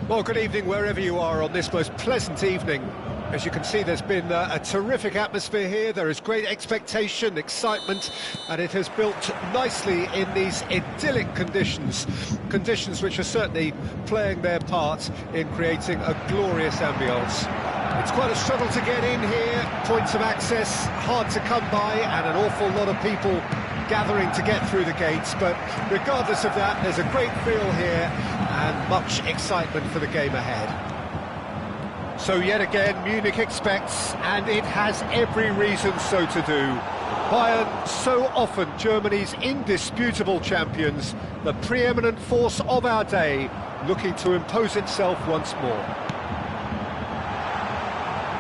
Well, good evening wherever you are on this most pleasant evening. As you can see, there's been a terrific atmosphere here. There is great expectation, excitement, and it has built nicely in these idyllic conditions. Conditions which are certainly playing their part in creating a glorious ambience. It's quite a struggle to get in here, points of access hard to come by, and an awful lot of people gathering to get through the gates, but regardless of that, there's a great feel here and much excitement for the game ahead. So yet again, Munich expects, and it has every reason so to do. Bayern, so often Germany's indisputable champions, the preeminent force of our day, looking to impose itself once more.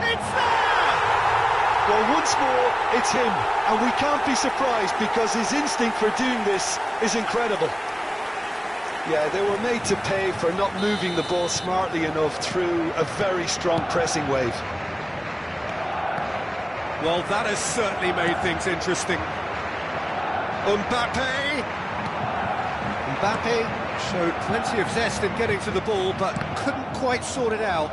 It's there! Well, once more, it's him, and we can't be surprised because his instinct for doing this is incredible. Yeah, they were made to pay for not moving the ball smartly enough through a very strong pressing wave. Well, that has certainly made things interesting. Mbappe showed plenty of zest in getting to the ball, but couldn't quite sort it out.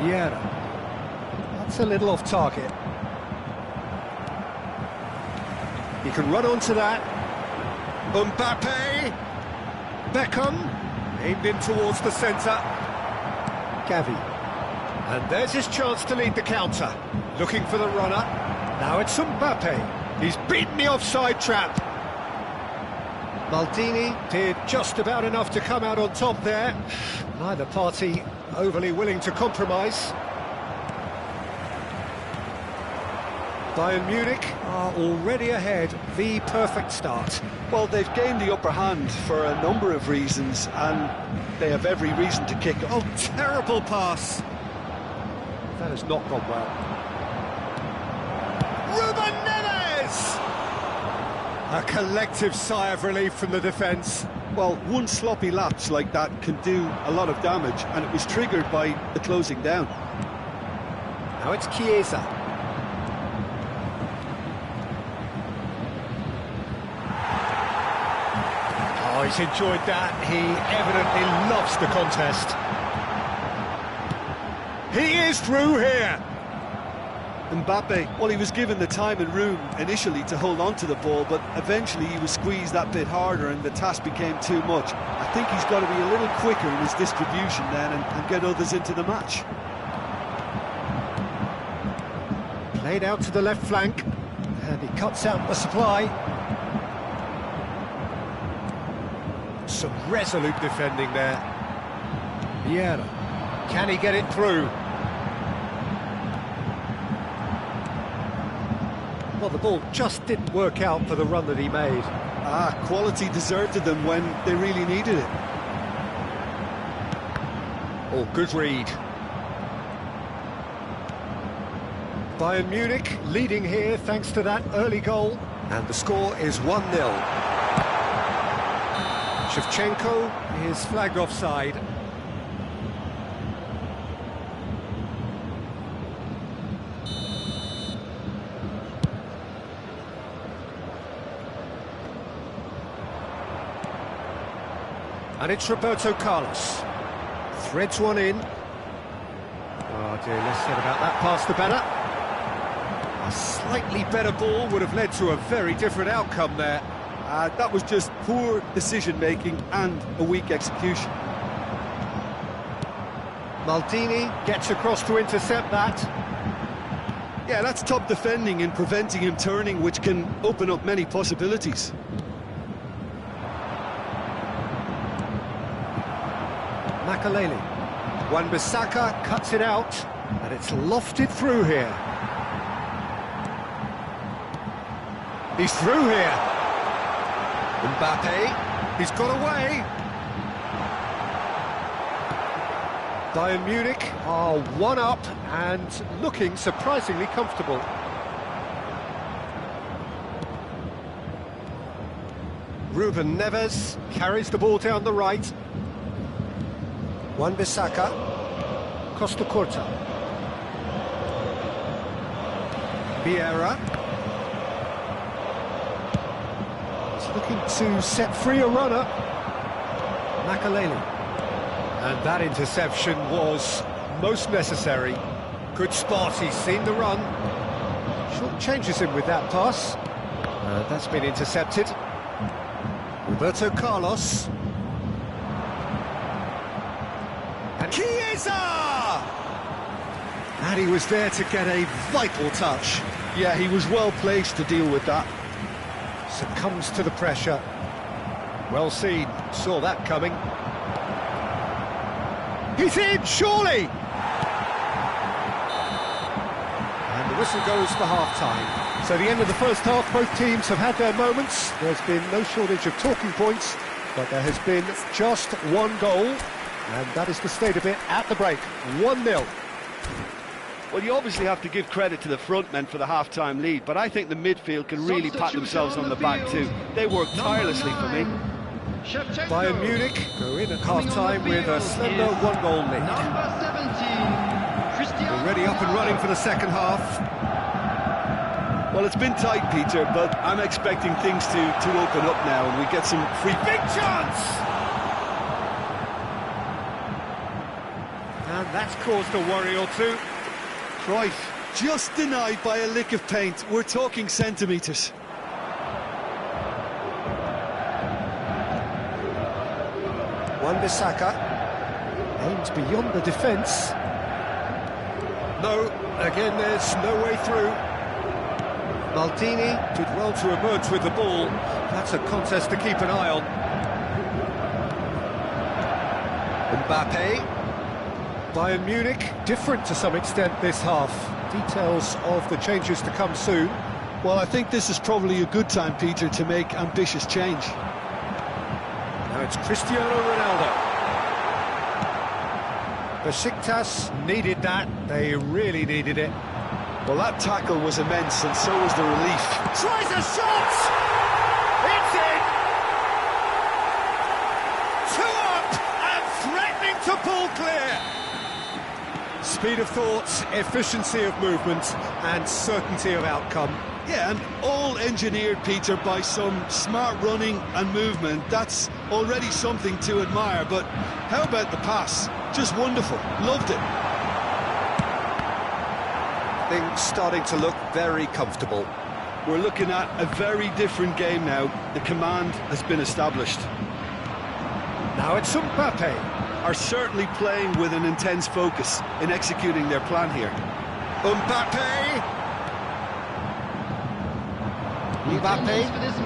Vieira. That's a little off target. He can run onto that. Mbappe. Beckham. Aimed in towards the centre. Gavi. And there's his chance to lead the counter. Looking for the runner. Now it's Mbappe. He's beaten the offside trap. Maldini did just about enough to come out on top there. Neither party overly willing to compromise. Bayern Munich are already ahead, the perfect start. Well, they've gained the upper hand for a number of reasons, and they have every reason to kick it. Oh, terrible pass. That has not gone well. Ruben Neves! A collective sigh of relief from the defence. Well, one sloppy lapse like that can do a lot of damage, and it was triggered by the closing down. Now it's Chiesa. Oh, he's enjoyed that. He evidently loves the contest. He is through here. Mbappe, well, he was given the time and room initially to hold on to the ball, but eventually he was squeezed that bit harder and the task became too much. I think he's got to be a little quicker in his distribution then and get others into the match. Played out to the left flank, and he cuts out the supply. Some resolute defending there. Vieira, can he get it through? Well, the ball just didn't work out for the run that he made. Quality deserted them when they really needed it. Oh, good read. Bayern Munich leading here thanks to that early goal. And the score is 1-0. Shevchenko is flagged offside. And it's Roberto Carlos. Threads one in. Oh dear, less said about that pass the better. A slightly better ball would have led to a very different outcome there. That was just poor decision-making and a weak execution. Maldini gets across to intercept that. Yeah, that's top defending and preventing him turning, which can open up many possibilities. Makaleli. Wan-Bissaka cuts it out, and it's lofted through here. He's through here. Mbappe, he's got away. Bayern Munich are one up and looking surprisingly comfortable. Ruben Neves carries the ball down the right. Wan-Bissaka, Costa Curta, Vieira, looking to set free a runner. Makaleli. And that interception was most necessary. Good spot, he's seen the run. Short changes him with that pass. That's been intercepted. Roberto Carlos. And Chiesa! And he was there to get a vital touch. Yeah, he was well placed to deal with that. Succumbs to the pressure. Well seen, saw that coming. He's in, surely! And the whistle goes for half-time. So the end of the first half, both teams have had their moments. There's been no shortage of talking points, but there has been just one goal, and that is the state of it at the break. 1-0. Well, you obviously have to give credit to the front men for the half-time lead, but I think the midfield can really pat themselves on the back too. They work tirelessly for me. Bayern Munich go in at half-time with a slender 1-goal lead. We're ready up and running for the second half. Well, it's been tight, Peter, but I'm expecting things to open up now and we get some free... Big chance! And that's caused a worry or two. Right, just denied by a lick of paint. We're talking centimetres. Wan-Bissaka aims beyond the defence. No, again there's no way through. Maldini did well to emerge with the ball. That's a contest to keep an eye on. Mbappe. Bayern Munich, different to some extent this half. Details of the changes to come soon. Well, I think this is probably a good time, Peter, to make ambitious change. Now it's Cristiano Ronaldo. Besiktas needed that. They really needed it. Well, that tackle was immense, and so was the relief. Tries a shot! It's in! 2 up and threatening to pull clear. Speed of thought, efficiency of movement, and certainty of outcome. Yeah, and all engineered, Peter, by some smart running and movement. That's already something to admire, but how about the pass? Just wonderful. Loved it. Things starting to look very comfortable. We're looking at a very different game now. The command has been established. Now it's Mbappe. Are certainly playing with an intense focus in executing their plan here. Mbappe!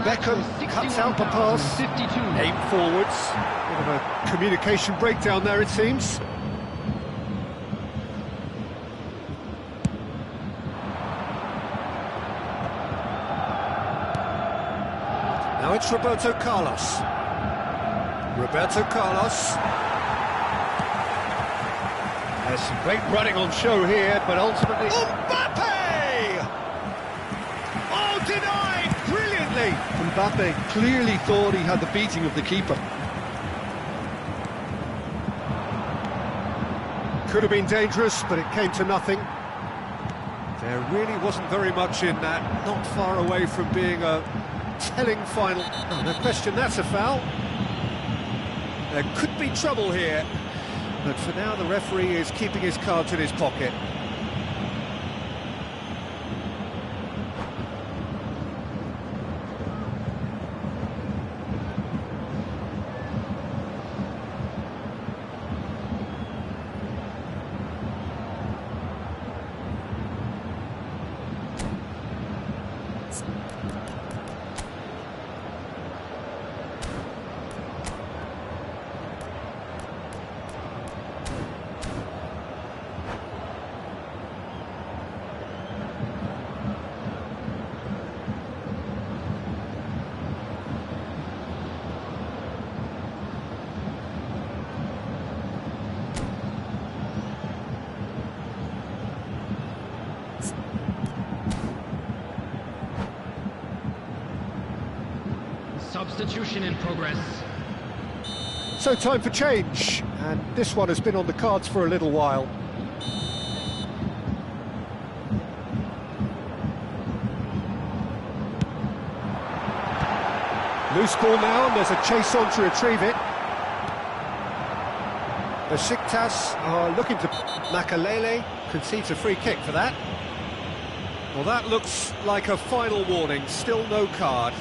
Beckham cuts out the pass. Aim forwards. Bit of a communication breakdown there, it seems. Now it's Roberto Carlos. Roberto Carlos. There's some great running on show here, but ultimately... Mbappe! Oh, denied! Brilliantly! Mbappe clearly thought he had the beating of the keeper. Could have been dangerous, but it came to nothing. There really wasn't very much in that, not far away from being a telling final. Oh, no question, that's a foul. There could be trouble here, but for now the referee is keeping his cards in his pocket. Substitution in progress. So time for change, and this one has been on the cards for a little while. Loose ball now, and there's a chase on to retrieve it. Besiktas are looking to... Makalele concedes a free kick for that. Well, that looks like a final warning, still no card.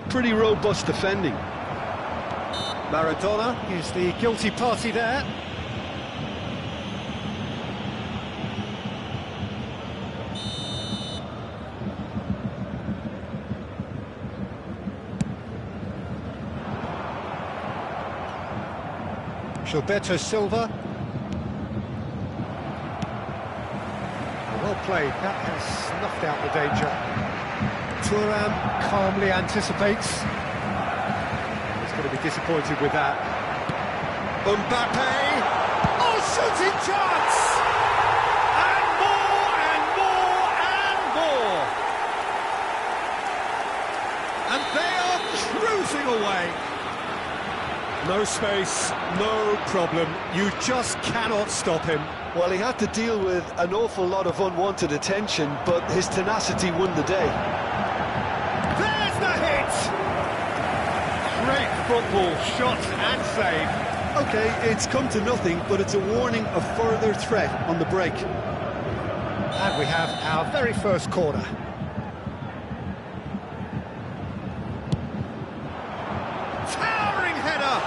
Pretty robust defending. Maradona is the guilty party there. Gilberto Silva. Well played, that has snuffed out the danger. Thuram calmly anticipates. He's going to be disappointed with that. Mbappe! Oh, shooting chance! And more, and more, and more! And they are cruising away. No space, no problem. You just cannot stop him. Well, he had to deal with an awful lot of unwanted attention, but his tenacity won the day. There's the hit! Great football, shot and save. OK, it's come to nothing, but it's a warning of further threat on the break. And we have our very first corner. Towering header!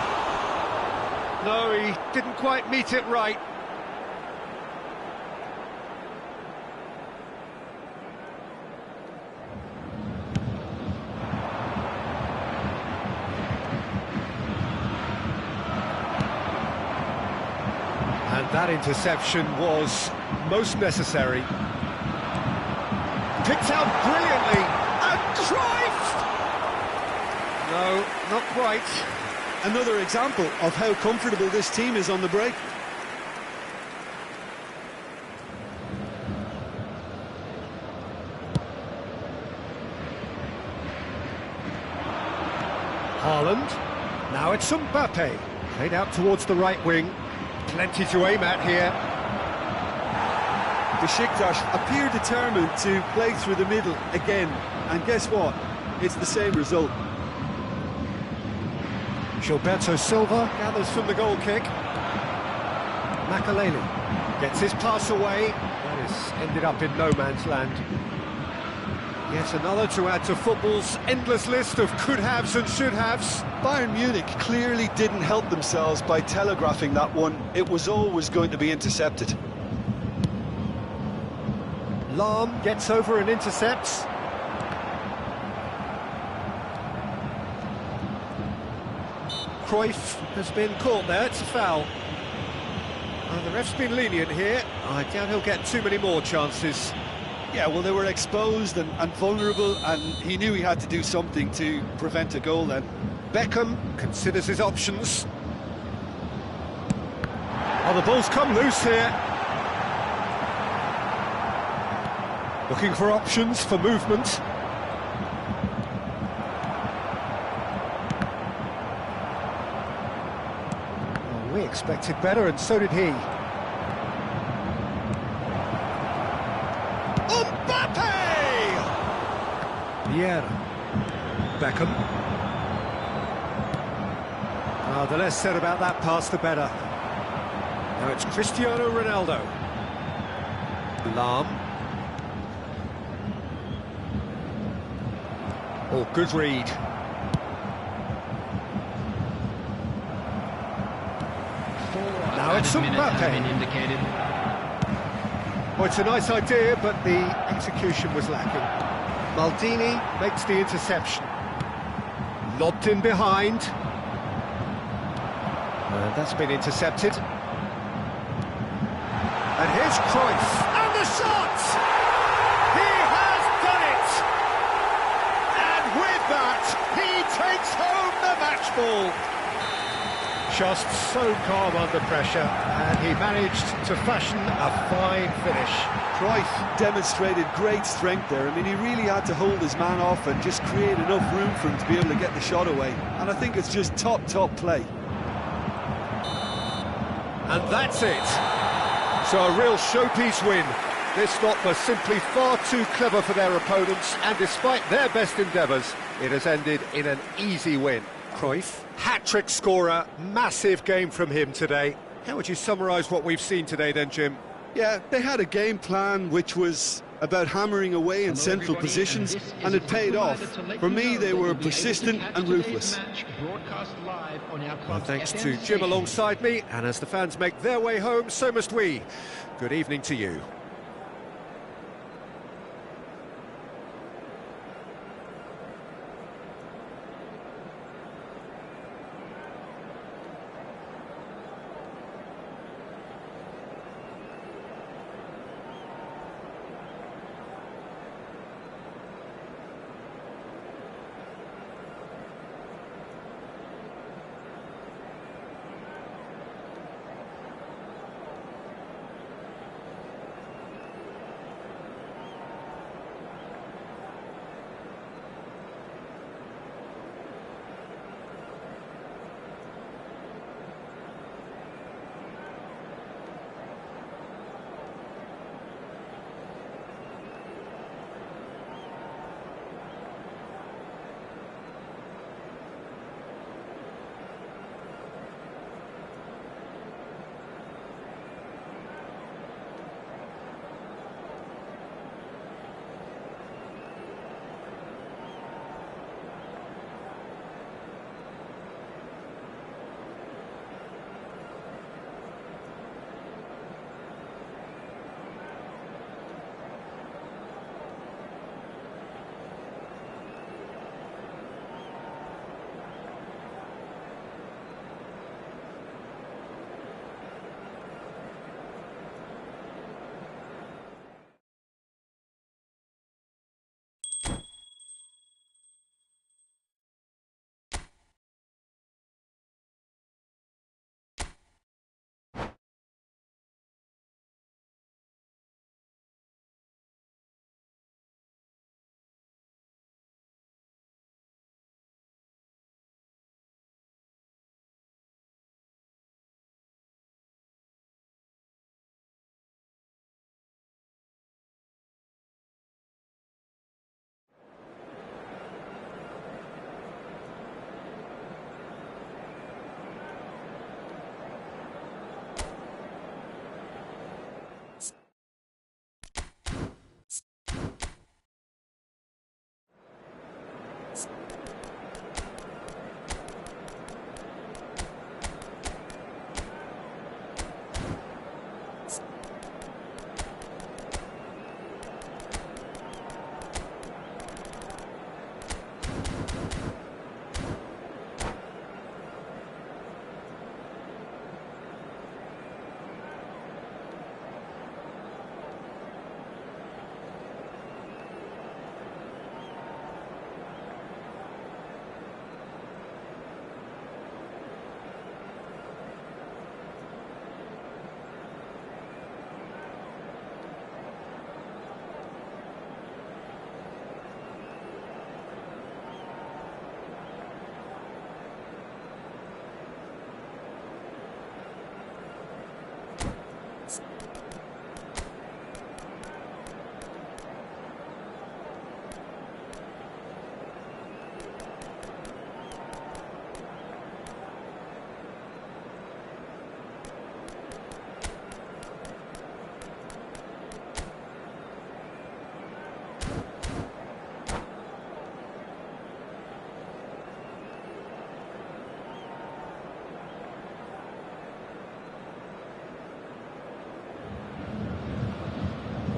No, he didn't quite meet it right. And that interception was most necessary. Picked out brilliantly, and Cruyff! No, not quite. Another example of how comfortable this team is on the break. Haaland. Now it's Mbappe. Played out towards the right wing. Plenty to aim at here. Besiktas appear determined to play through the middle again. And guess what? It's the same result. Gilberto Silva gathers from the goal kick. Makalele gets his pass away. That has ended up in no man's land. Yet another to add to football's endless list of could-haves and should-haves. Bayern Munich clearly didn't help themselves by telegraphing that one. It was always going to be intercepted. Lahm gets over and intercepts. Cruyff has been caught there, it's a foul. The ref's been lenient here. I doubt he'll get too many more chances. Yeah, well, they were exposed and vulnerable, and he knew he had to do something to prevent a goal then. Beckham considers his options. Oh, the ball's come loose here. Looking for options for movement. Oh, we expected better, and so did he. Mbappe! Vieira. Beckham. Oh, the less said about that pass, the better. Now it's Cristiano Ronaldo. Lahm. Oh, good read. Now it's Mbappe. Well, it's a nice idea, but the execution was lacking. Maldini makes the interception. Lobbed in behind. And that's been intercepted. And here's Cruyff. And the shot! He has done it! And with that, he takes home the match ball. Just so calm under pressure, and he managed to fashion a fine finish. Cruyff demonstrated great strength there. I mean, he really had to hold his man off and just create enough room for him to be able to get the shot away. And I think it's just top play. And that's it. So a real showpiece win. This lot were simply far too clever for their opponents, and despite their best endeavours, it has ended in an easy win. Cruyff, hat-trick scorer, massive game from him today. How would you summarise what we've seen today then, Jim? Yeah, they had a game plan which was about hammering away in central positions, and it paid off. For me, they were persistent and ruthless. Well, thanks to Jim alongside me, and as the fans make their way home, so must we. Good evening to you.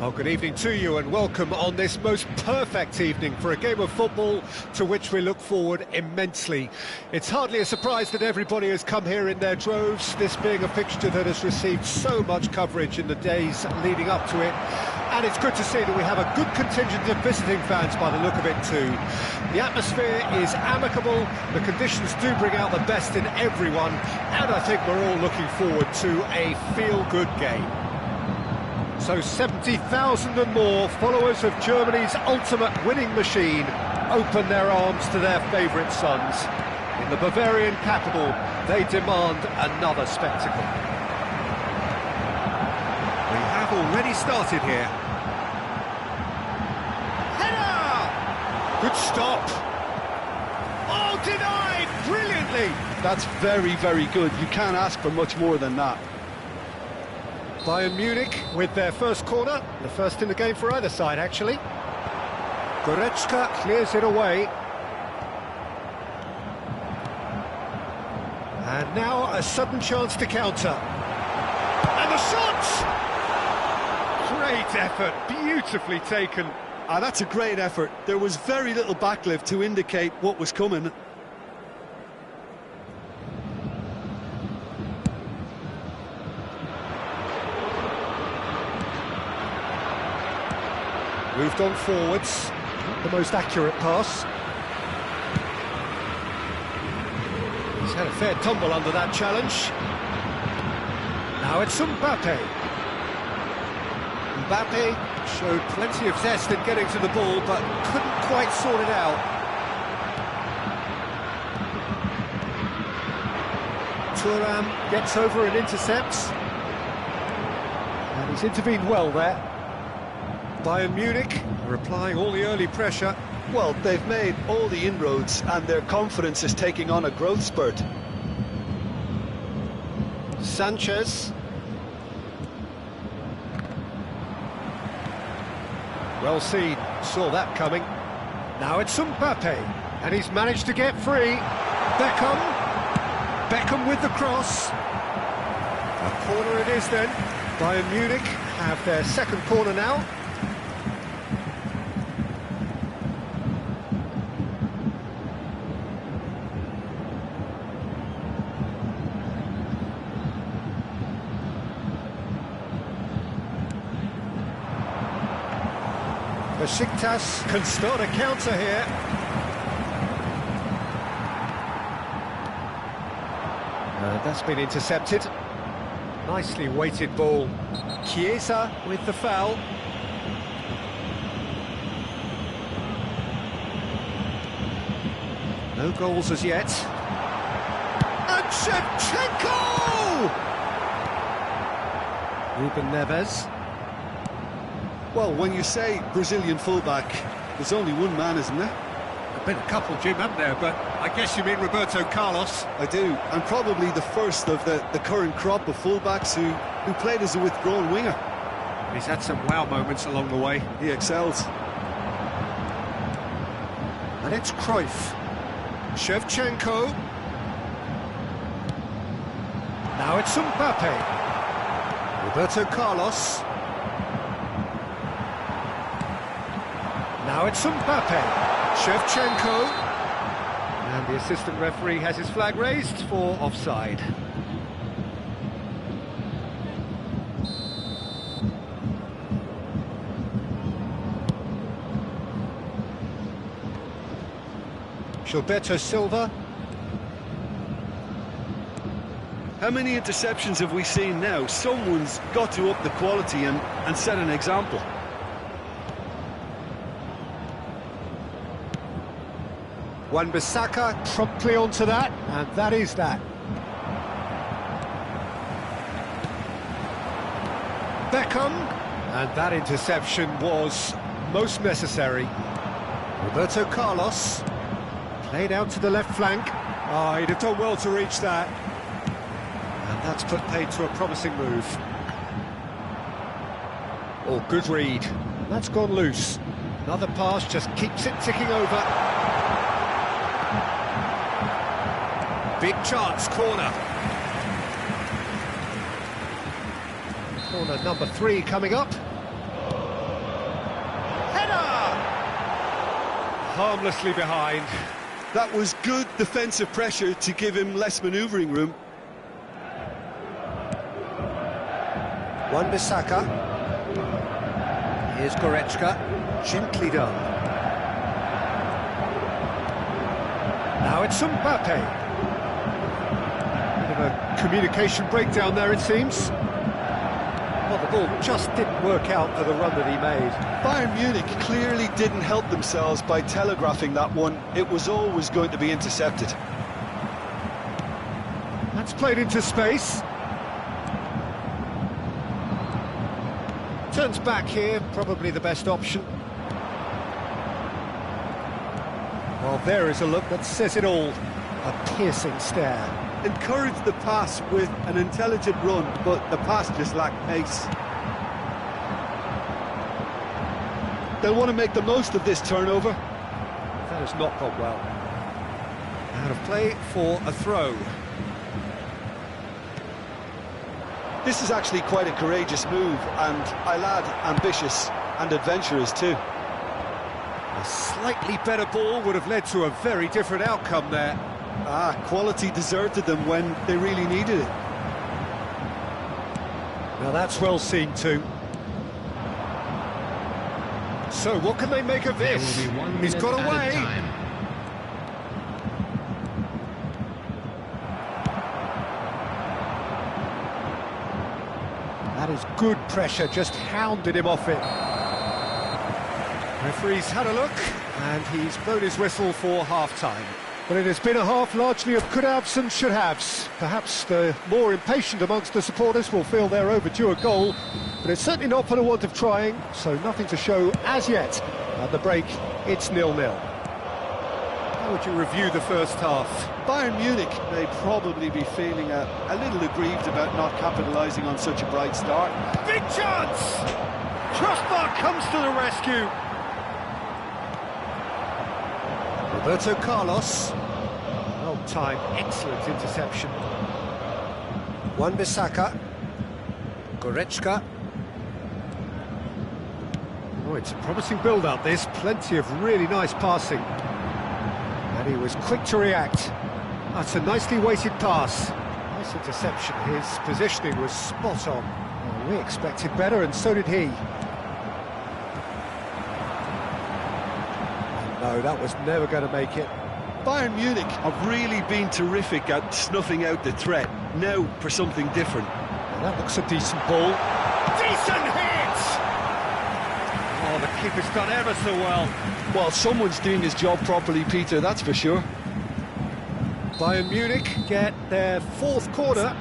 Well, good evening to you and welcome on this most perfect evening for a game of football to which we look forward immensely. It's hardly a surprise that everybody has come here in their droves, this being a fixture that has received so much coverage in the days leading up to it. And it's good to see that we have a good contingent of visiting fans by the look of it too. The atmosphere is amicable, the conditions do bring out the best in everyone, and I think we're all looking forward to a feel-good game. So 70,000 and more followers of Germany's ultimate winning machine open their arms to their favourite sons. In the Bavarian capital, they demand another spectacle. We have already already started here. Header! Good stop. Oh, denied! Brilliantly! That's very, very good. You can't ask for much more than that. Bayern Munich with their first corner, the first in the game for either side, actually. Goretzka clears it away. And now a sudden chance to counter. And the shot! Great effort, beautifully taken. Ah, that's a great effort. There was very little backlift to indicate what was coming. Moved on forwards, not the most accurate pass. He's had a fair tumble under that challenge. Now it's Mbappe. Mbappe showed plenty of zest in getting to the ball, but couldn't quite sort it out. Thuram gets over and intercepts. And he's intervened well there. Bayern Munich are applying all the early pressure. Well, they've made all the inroads and their confidence is taking on a growth spurt. Sanchez. Well seen, saw that coming. Now it's Mbappe, and he's managed to get free. Beckham with the cross. A corner it is then. Bayern Munich have their second corner now. Besiktas can start a counter here. That's been intercepted. Nicely weighted ball. Chiesa with the foul. No goals as yet. And Shevchenko! Ruben Neves. Well, when you say Brazilian fullback, there's only one man, isn't there? There've been a couple, Jim, haven't there? But I guess you mean Roberto Carlos. I do, and probably the first of the current crop of fullbacks who played as a withdrawn winger. He's had some wow moments along the way. He excels. And it's Cruyff. Shevchenko. Now it's Mbappe. Roberto Carlos. Now it's Mbappe. Shevchenko. And the assistant referee has his flag raised for offside. Gilberto Silva. How many interceptions have we seen now? Someone's got to up the quality and set an example. Wan-Bissaka promptly onto that, and that is that. Beckham, and that interception was most necessary. Roberto Carlos, played out to the left flank. Oh, he'd have done well to reach that. And that's put paid to a promising move. Oh, good read. That's gone loose. Another pass just keeps it ticking over. Big chance, corner. Corner number 3 coming up. Header! Harmlessly behind. That was good defensive pressure to give him less manoeuvring room. Wan-Bissaka. Here's Goretzka. Gently done. Now it's Mbappe. Bit of a communication breakdown there, it seems. Well, the ball just didn't work out for the run that he made. Bayern Munich clearly didn't help themselves by telegraphing that one. It was always going to be intercepted. That's played into space. Turns back here, probably the best option. Well, there is a look that says it all. A piercing stare. Encouraged the pass with an intelligent run, but the pass just lacked pace. They'll want to make the most of this turnover. That has not gone well. Out of play for a throw. This is actually quite a courageous move, and I'll add ambitious and adventurous too. A slightly better ball would have led to a very different outcome there. Quality deserted them when they really needed it. Now that's well seen too. So what can they make of this? He's got away. That is good pressure, just hounded him off it. Referee's had a look, and he's blown his whistle for half-time. Well, it has been a half largely of could-haves and should-haves. Perhaps the more impatient amongst the supporters will feel they're overdue a goal, but it's certainly not for the want of trying, so nothing to show as yet. At the break, it's 0-0. How would you review the first half? Bayern Munich may probably be feeling a little aggrieved about not capitalising on such a bright start. Big chance! Crossbar comes to the rescue. Roberto Carlos. Well-timed, excellent interception. Wan-Bissaka. Goretzka. Oh, it's a promising build-up, this. Plenty of really nice passing. And he was quick to react. That's a nicely weighted pass. Nice interception. His positioning was spot on. Well, we expected better, and so did he. No, that was never going to make it. Bayern Munich have really been terrific at snuffing out the threat. Now for something different. Well, that looks a decent ball. Decent hit! Oh, the keeper's done ever so well. Well, someone's doing his job properly, Peter, that's for sure. Bayern Munich get their fourth corner.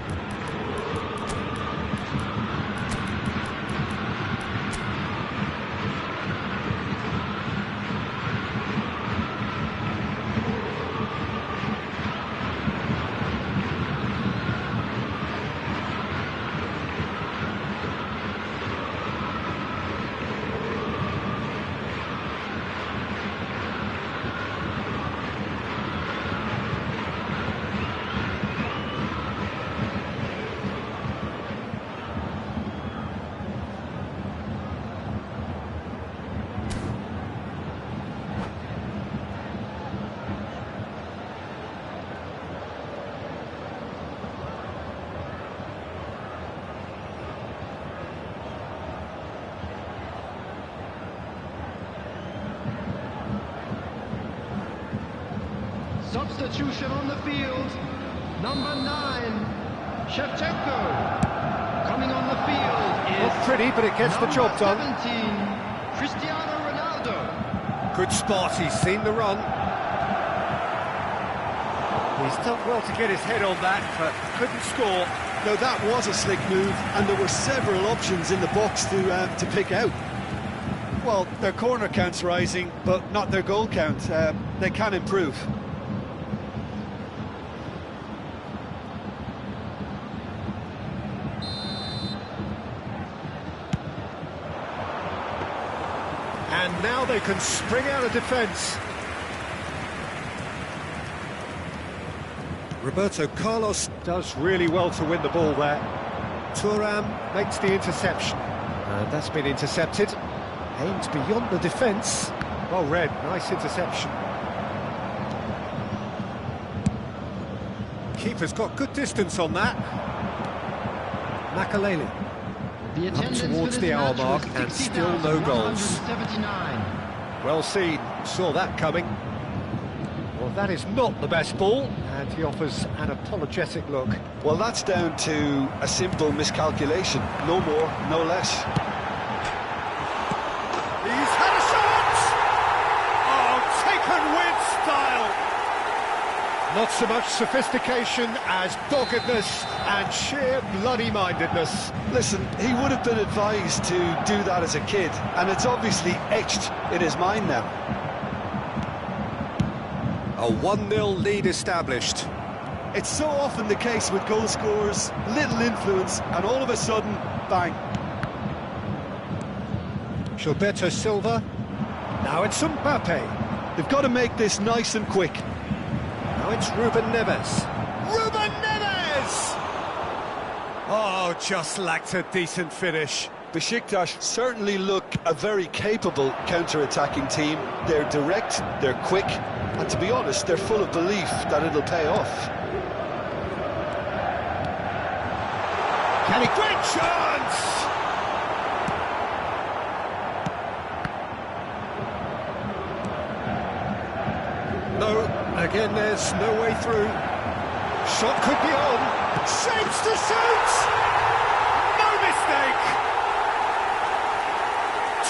Substitution on the field, number 9, Shevchenko. Coming on the field is not pretty, but it gets the job done. 17, Cristiano Ronaldo. Good spot, he's seen the run. He's done well to get his head on that, but couldn't score. No, that was a slick move, and there were several options in the box to pick out. Well, their corner count's rising, but not their goal count. They can improve. And now they can spring out of defence. Roberto Carlos does really well to win the ball there. Thuram makes the interception. And that's been intercepted. Aimed beyond the defence. Well read, nice interception. Keeper's got good distance on that. Makaleli. Up towards the hour mark and still no goals. Well seen, saw that coming. Well, that is not the best ball, and he offers an apologetic look. Well, that's down to a simple miscalculation. No more, no less. He's had a shot! Oh, taken with style! Not so much sophistication as doggedness and sheer bloody-mindedness. Listen, he would have been advised to do that as a kid, and it's obviously etched in his mind now. A 1-0 lead established. It's so often the case with goal scorers, little influence, and all of a sudden, bang. Gilberto Silva. Now it's Mbappe. They've got to make this nice and quick. Now it's Ruben Neves. Ruben Neves! Oh, just lacked a decent finish. Besiktas certainly look a very capable counter-attacking team. They're direct, they're quick, and to be honest, they're full of belief that it'll pay off. Can he? Great chance! No, again there's no way through. Shot could be on. Shapes to shoot! No mistake!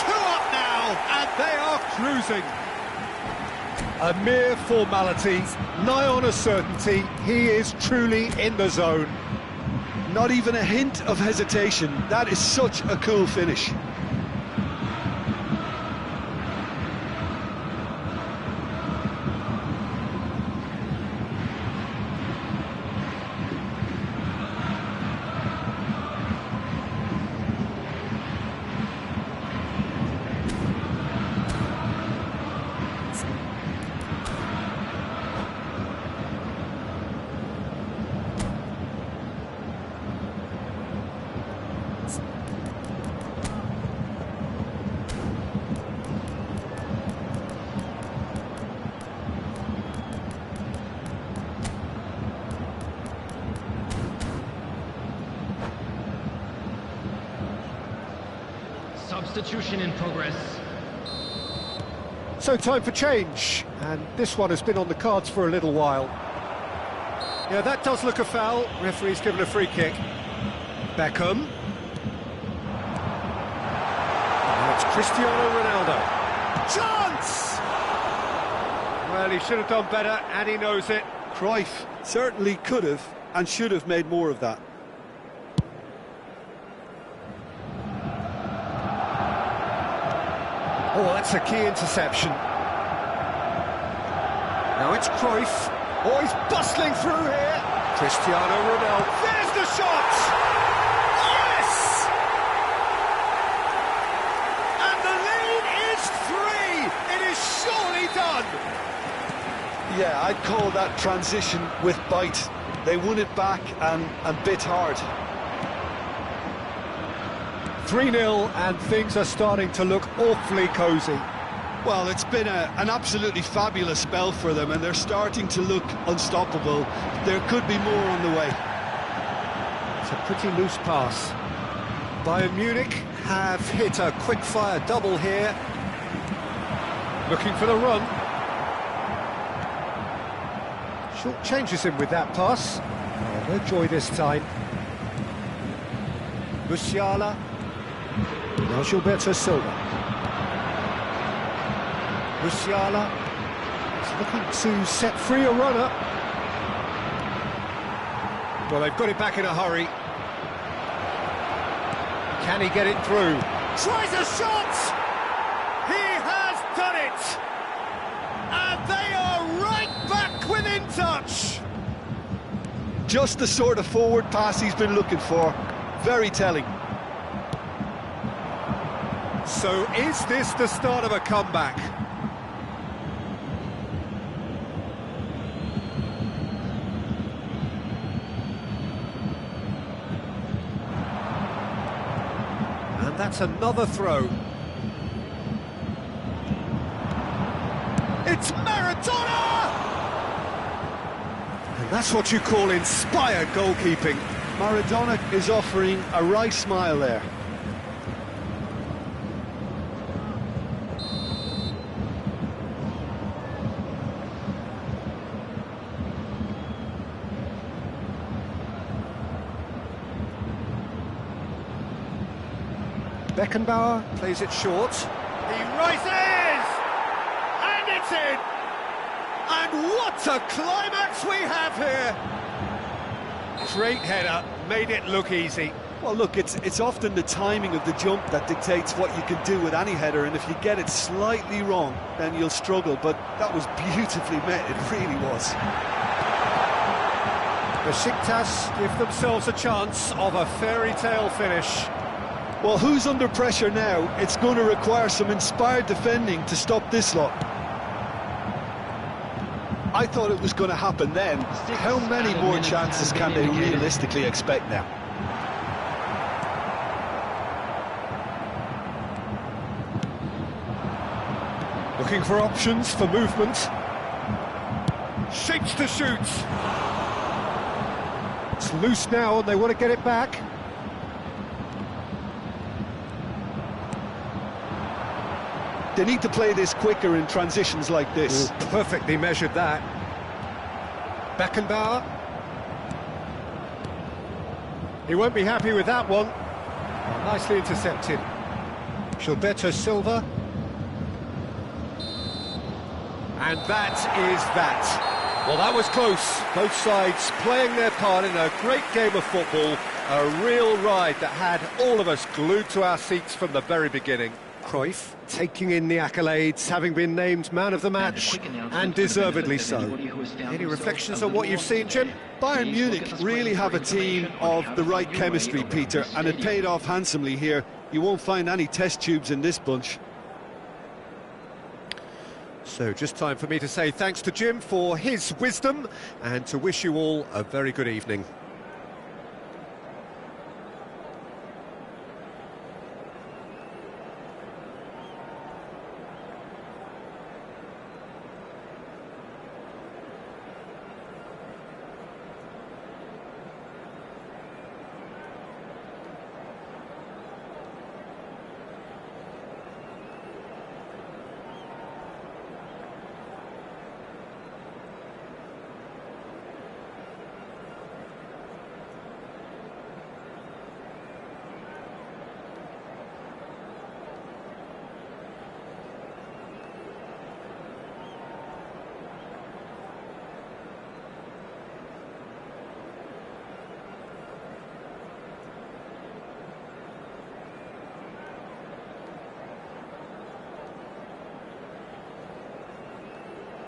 2 up now, and they are cruising. A mere formality, nigh on a certainty, he is truly in the zone. Not even a hint of hesitation. That is such a cool finish. Substitution in progress. So time for change, and this one has been on the cards for a little while. Yeah, that does look a foul. Referee's given a free kick. Beckham. Now it's Cristiano Ronaldo. Chance! Well, he should have done better, and he knows it. Cruyff certainly could have and should have made more of that. Oh, that's a key interception. Now it's Cruyff. Oh, he's bustling through here. Cristiano Ronaldo. There's the shot! Yes! And the lead is 3. It is surely done. Yeah, I'd call that transition with bite. They won it back and bit hard. 3-0, and things are starting to look awfully cosy. Well, it's been an absolutely fabulous spell for them, and they're starting to look unstoppable. There could be more on the way. It's a pretty loose pass. Bayern Munich have hit a quick-fire double here. Looking for the run. Short changes him with that pass. Oh, no joy this time. Musiala. Now Gilberto Silva. Musiala is looking to set free a runner. Well, they've got it back in a hurry. Can he get it through? Tries a shot! He has done it! And they are right back within touch! Just the sort of forward pass he's been looking for. Very telling. So is this the start of a comeback? And that's another throw. It's Maradona! And that's what you call inspired goalkeeping. Maradona is offering a wry smile there. Beckenbauer plays it short. He rises! And it's in! And what a climax we have here! Great header, made it look easy. Well, look, it's often the timing of the jump that dictates what you can do with any header, and if you get it slightly wrong, then you'll struggle, but that was beautifully met, it really was. Besiktas give themselves a chance of a fairy tale finish. Well, who's under pressure now? It's going to require some inspired defending to stop this lot. I thought it was going to happen then. How many more chances can they realistically expect now? Looking for options for movement. Shapes to shoot. It's loose now and they want to get it back. They need to play this quicker in transitions like this. Ooh, perfectly measured that. Beckenbauer. He won't be happy with that one. Nicely intercepted. Gilberto Silva. And that is that. Well, that was close. Both sides playing their part in a great game of football. A real ride that had all of us glued to our seats from the very beginning. Cruyff taking in the accolades, having been named man of the match, and deservedly so. Any reflections on what you've seen, Jim? Bayern Munich really have a team of the right chemistry, Peter, and it paid off handsomely here. You won't find any test tubes in this bunch. So just time for me to say thanks to Jim for his wisdom and to wish you all a very good evening.